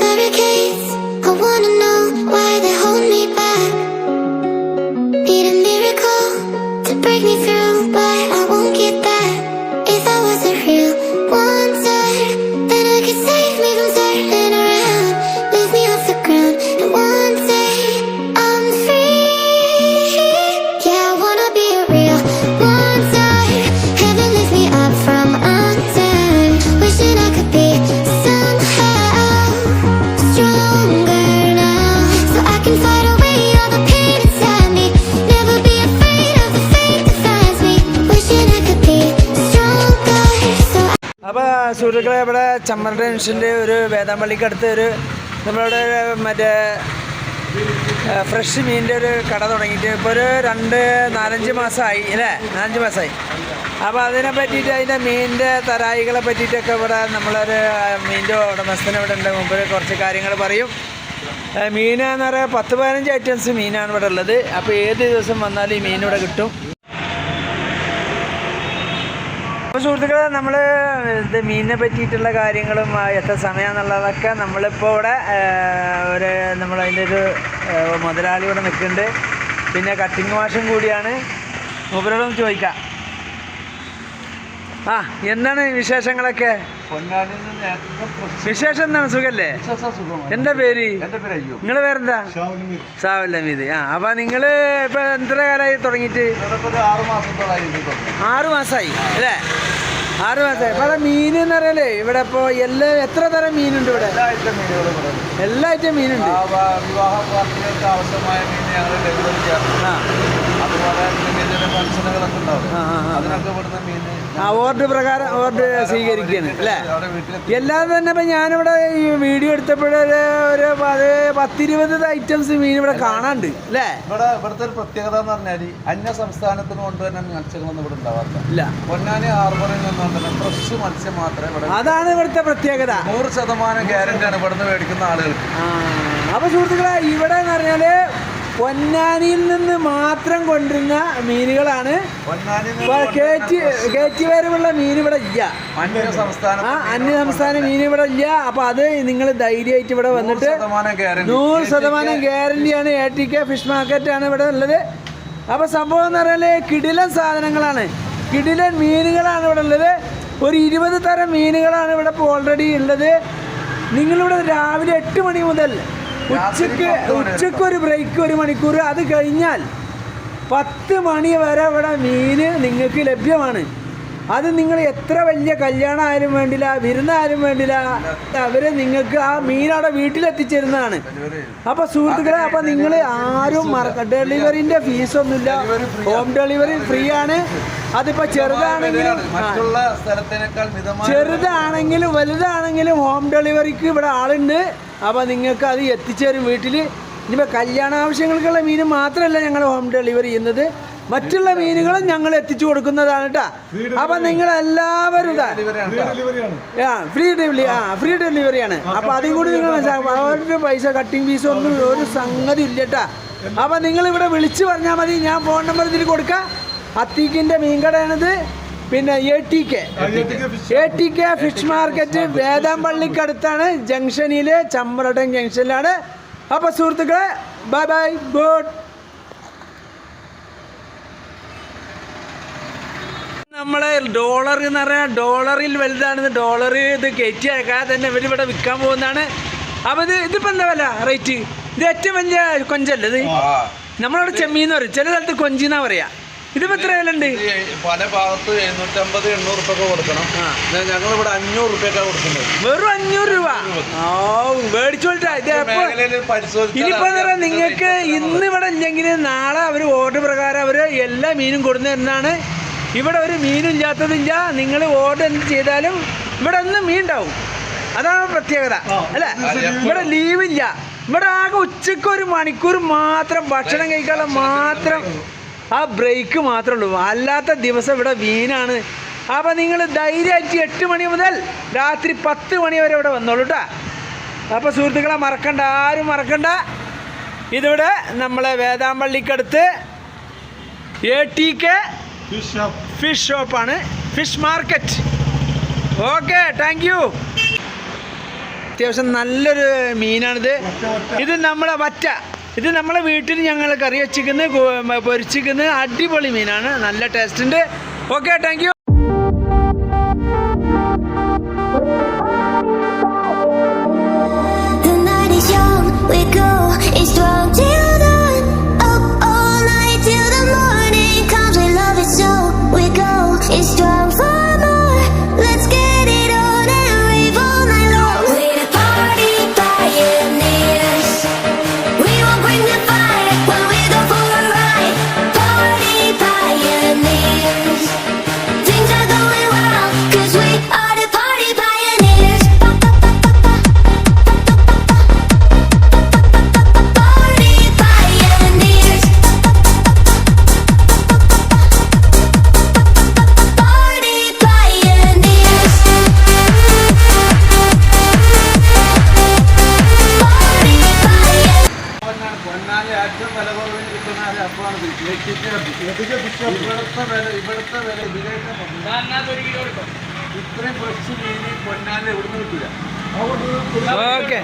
barricades. I wanna know why they hold me back. Need a miracle to break me through, but I won't get that. If I was a real wonder, then I could save me from turning around. Lift me off the ground, and one day I'm free. Yeah, I wanna be a real wonder. Heaven lift me up from under. Wishing I could be somehow stronger now, so I can fight away all the pain inside me. Never be afraid of the fate that finds me. Wishing I could be stronger, so അപ്പോൾ സുഹൃത്തുക്കളെ, ഇവിടെ ചമ്മൽ ജംഗ്ഷൻ്റെ ഒരു വേദാമ്പള്ളിക്കടുത്ത് ഒരു നമ്മളിവിടെ മറ്റേ fresh മീനിൻ്റെ ഒരു കട തുടങ്ങിയിട്ട് ഇപ്പോൾ ഒരു 4-5 മാസമായി അല്ലേ, 4-5 മാസമായി. അപ്പോൾ അതിനെ പറ്റിയിട്ട് അതിൻ്റെ മീനിൻ്റെ തരായികളെ പറ്റിയിട്ടൊക്കെ ഇവിടെ നമ്മളൊരു മീനിൻ്റെ ഉടമസ്ഥന് ഇവിടെ ഉണ്ട്. മുമ്പ് കുറച്ച് കാര്യങ്ങൾ പറയും. മീനെന്ന് പറയുക 10-15 ഐറ്റംസ് മീനാണ് ഇവിടെ ഉള്ളത്. അപ്പോൾ ഏത് ദിവസം വന്നാലും ഈ മീൻ ഇവിടെ കിട്ടും. അപ്പോൾ സുഹൃത്തുക്കളെ, നമ്മൾ ഇത് മീനിനെ പറ്റിയിട്ടുള്ള കാര്യങ്ങളും എത്ര സമയമെന്നുള്ളതൊക്കെ നമ്മളിപ്പോൾ ഇവിടെ നമ്മളതിൻ്റെ ഒരു മുതലാളി ഇവിടെ നിൽക്കുന്നുണ്ട്. പിന്നെ കട്ടിങ് മാഷും കൂടിയാണ്. മൂപ്പരോടൊന്ന് ചോദിക്കാം. എന്താണ് വിശേഷങ്ങളൊക്കെ? വിശേഷം എന്താണ്? സുഖല്ലേ? എന്താ പേര്? നിങ്ങളെ പേരെന്താ? സാവൽ ഹമീദ്. അപ്പൊ നിങ്ങള് ഇപ്പൊ എത്ര കാലമായി തുടങ്ങിയിട്ട്? 6 മാസമായി അല്ലേ? 6 മാസമായി. അപ്പൊ അവിടെ മീൻ എന്ന് പറയല്ലേ ഇവിടെ ഇപ്പൊ എത്ര തരം മീനുണ്ട് ഇവിടെ? എല്ലാ ഐറ്റം മീനുണ്ട്. ആവശ്യമായ മീൻ ഞങ്ങൾ ഡെലിവറി ചെയ്യാറുണ്ട്. അതുപോലെ ഫംഗ്ഷനുകളൊക്കെ ഉണ്ടാവും, അതിനൊക്കെ ഇവിടുന്ന് മീൻ ഓർഡർ പ്രകാരം ഓർഡർ സ്വീകരിക്കുകയാണ് അല്ലേ? എല്ലാവരും തന്നെ. ഇപ്പം ഞാനിവിടെ ഈ വീഡിയോ എടുത്തപ്പോഴൊരു 10-20 ഐറ്റംസ് മീൻ ഇവിടെ കാണാണ്ട് അല്ലേ? ഇവിടുത്തെ ഒരു പ്രത്യേകത എന്ന് പറഞ്ഞാൽ അന്യ സംസ്ഥാനത്തിന് കൊണ്ടുവരുന്ന മത്സ്യങ്ങളൊന്നും ഇവിടെ ഉണ്ടാവാറില്ല. പൊന്നാനി ഹാർബറിൽ നിന്നുകൊണ്ടുവരുന്ന ഫ്രഷ് മത്സ്യം മാത്രമേ ഇവിടെ. അതാണ് ഇവിടുത്തെ പ്രത്യേകത. 100% ഗ്യാരണ്ടിയാണ് ഇവിടുന്ന് മേടിക്കുന്ന ആളുകൾക്ക്. അപ്പോൾ സുഹൃത്തുക്കളെ, ഇവിടെ എന്ന് പറഞ്ഞാല് പൊന്നാനിയിൽ നിന്ന് മാത്രം കൊണ്ടുവരുന്ന മീനുകളാണ്. കയറ്റി വരവുള്ള മീൻ ഇവിടെ ഇല്ല. അന്യ സംസ്ഥാന മീൻ ഇവിടെ ഇല്ല. അപ്പൊ അത് നിങ്ങൾ ധൈര്യമായിട്ട് ഇവിടെ വന്നിട്ട് 100% ഗ്യാരണ്ടിയാണ്. ATK ഫിഷ് മാർക്കറ്റാണ് ഇവിടെ ഉള്ളത്. അപ്പൊ സംഭവം എന്ന് പറഞ്ഞാല് കിടിലൻ സാധനങ്ങളാണ്, കിടിലൻ മീനുകളാണ് ഇവിടെ ഉള്ളത്. ഒരു 20 തരം മീനുകളാണ് ഇവിടെ ഇപ്പോൾ ഓൾറെഡി ഉള്ളത്. നിങ്ങളിവിടെ രാവിലെ 8 മണി മുതൽ ഉച്ചക്ക് ഒരു ബ്രേക്ക് 1 മണിക്കൂർ, അത് കഴിഞ്ഞാൽ 10 മണി വരെ ഇവിടെ മീന് നിങ്ങൾക്ക് ലഭ്യമാണ്. അത് നിങ്ങൾ എത്ര വലിയ കല്യാണം ആയാലും വേണ്ടില്ല, വിരുന്നായാലും വേണ്ടില്ല, അവര് നിങ്ങൾക്ക് ആ മീനവിടെ വീട്ടിലെത്തിച്ചേരുന്നതാണ്. അപ്പൊ സുഹൃത്തുക്കളെ, അപ്പൊ നിങ്ങൾ ആരും ഡെലിവറിന്റെ ഫീസൊന്നുമില്ല. ഹോം ഡെലിവറി ഫ്രീ ആണ്. അതിപ്പോ ചെറുതാണെങ്കിലും വലുതാണെങ്കിലും ഹോം ഡെലിവറിക്ക് ഇവിടെ ആളുണ്ട്. അപ്പൊ നിങ്ങൾക്ക് അത് എത്തിച്ചേരും വീട്ടിൽ. ഇനിയിപ്പോൾ കല്യാണ ആവശ്യങ്ങൾക്കുള്ള മീൻ മാത്രമല്ല ഞങ്ങൾ ഹോം ഡെലിവറി ചെയ്യുന്നത്, മറ്റുള്ള മീനുകളും ഞങ്ങൾ എത്തിച്ചു കൊടുക്കുന്നതാണ് കേട്ടോ. അപ്പൊ നിങ്ങൾ എല്ലാവരും ഫ്രീ ഡെലിവറിയാണ്. അപ്പൊ അതും കൂടി നിങ്ങൾ മനസ്സിലാക്കും. പൈസ കട്ടിങ് ഫീസ് ഒന്നും ഒരു സംഗതി ഇല്ല കേട്ടാ. അപ്പൊ നിങ്ങൾ ഇവിടെ വിളിച്ചു പറഞ്ഞാൽ മതി. ഞാൻ ഫോൺ നമ്പർ ഇതിൽ കൊടുക്കാം. അത്തീക്കിന്റെ മീൻകടയാണിത്. പിന്നെ ATK ഫിഷ് മാർക്കറ്റ് വേദാമ്പള്ളിക്കടുത്താണ്, ജംഗ്ഷനിലെ ചമ്രടൻ ജംഗ്ഷനിലാണ്. അപ്പൊ സുഹൃത്തുക്കളെ, ബൈ ബൈ, ഗുഡ്. നമ്മളെ ഡോളർ എന്ന് പറഞ്ഞാൽ ഡോളറിൽ വലുതാണ്. ഡോളർ ഇത് കയറ്റി അയക്കാതെ തന്നെ ഇവരിവിടെ വിൽക്കാൻ പോകുന്നതാണ്. അപ്പൊ ഇതിപ്പോ എന്താ വില റേറ്റ്? ഇത് ഏറ്റവും വലിയ കൊഞ്ചല്ലേ ഇത്? നമ്മളവിടെ ചെമ്മീന്ന് പറയും, ചില സ്ഥലത്ത് കൊഞ്ചിന്നാ പറയാ. ഇതിപ്പോ എത്ര വില ഉണ്ട്? പല ഭാഗത്ത് 750-800 രൂപ കൊടുക്കണം. ഞങ്ങളിവിടെ 500 രൂപ കൊടുക്കുന്നത്. വെറും 500 രൂപ. മേടിച്ചോട്ടാ. ഇനിയിപ്പോ നിങ്ങൾക്ക് ഇന്ന് ഇവിടെ ഇല്ലെങ്കിൽ നാളെ അവര് ഓർഡർ പ്രകാരം അവര് എല്ലാ മീനും കൊടുന്നു തരുന്നതാണ്. ഇവിടെ ഒരു മീനും ഇല്ലാത്തതില്ല. നിങ്ങൾ ഓർഡർ എന്ത് ചെയ്താലും ഇവിടെ ഒന്നും മീൻ ഉണ്ടാവും. അതാണ് പ്രത്യേകത അല്ലേ? ഇവിടെ ലീവില്ല. ഇവിടെ ആകെ ഉച്ചക്ക് 1 മണിക്കൂർ മാത്രം ഭക്ഷണം കഴിക്കാനുള്ള മാത്രം ആ ബ്രേക്ക് മാത്രമേ ഉള്ളൂ. അല്ലാത്ത ദിവസം ഇവിടെ മീനാണ്. അപ്പം നിങ്ങൾ ധൈര്യമായിട്ട് 8 മണി മുതൽ രാത്രി 10 മണി വരെ ഇവിടെ വന്നോളൂ കേട്ടോ. അപ്പോൾ സുഹൃത്തുക്കളെ, മറക്കണ്ട, ആരും മറക്കണ്ട. ഇതിവിടെ നമ്മളെ വേദാമ്പള്ളിക്കടുത്ത് ATK ഫിഷ് ഷോപ്പാണ്, fish market. Okay, thank you. അത്യാവശ്യം നല്ലൊരു മീനാണിത്. ഇത് നമ്മളെ വറ്റ. ഇത് നമ്മളെ വീട്ടിൽ ഞങ്ങൾ കറി വെച്ചിരിക്കുന്നത്, പൊരിച്ചിരിക്കുന്നത്. അടിപൊളി മീനാണ്, നല്ല ടേസ്റ്റ് ഉണ്ട്. Okay, thank you. The night is young, we go is strong till dawn. Up all night till the morning comes. We love it so we go is strong for more. Let's get it on and rave all night long. We're the party pioneers. We will bring the fire when we go for a ride. Party pioneers. Things are going well 'cause we are the party pioneers. Party pioneers. Party pioneers. Party pioneers. പൊന്നാലി ഏറ്റവും വില കുറവിന് കിട്ടുന്ന അപ്പമാണ് ഇവിടുത്തെ വില ഇതിലേക്ക് ഇത്രയും fresh മീൻ പൊന്നാലി എവിടുന്ന് കിട്ടില്ല. Okay.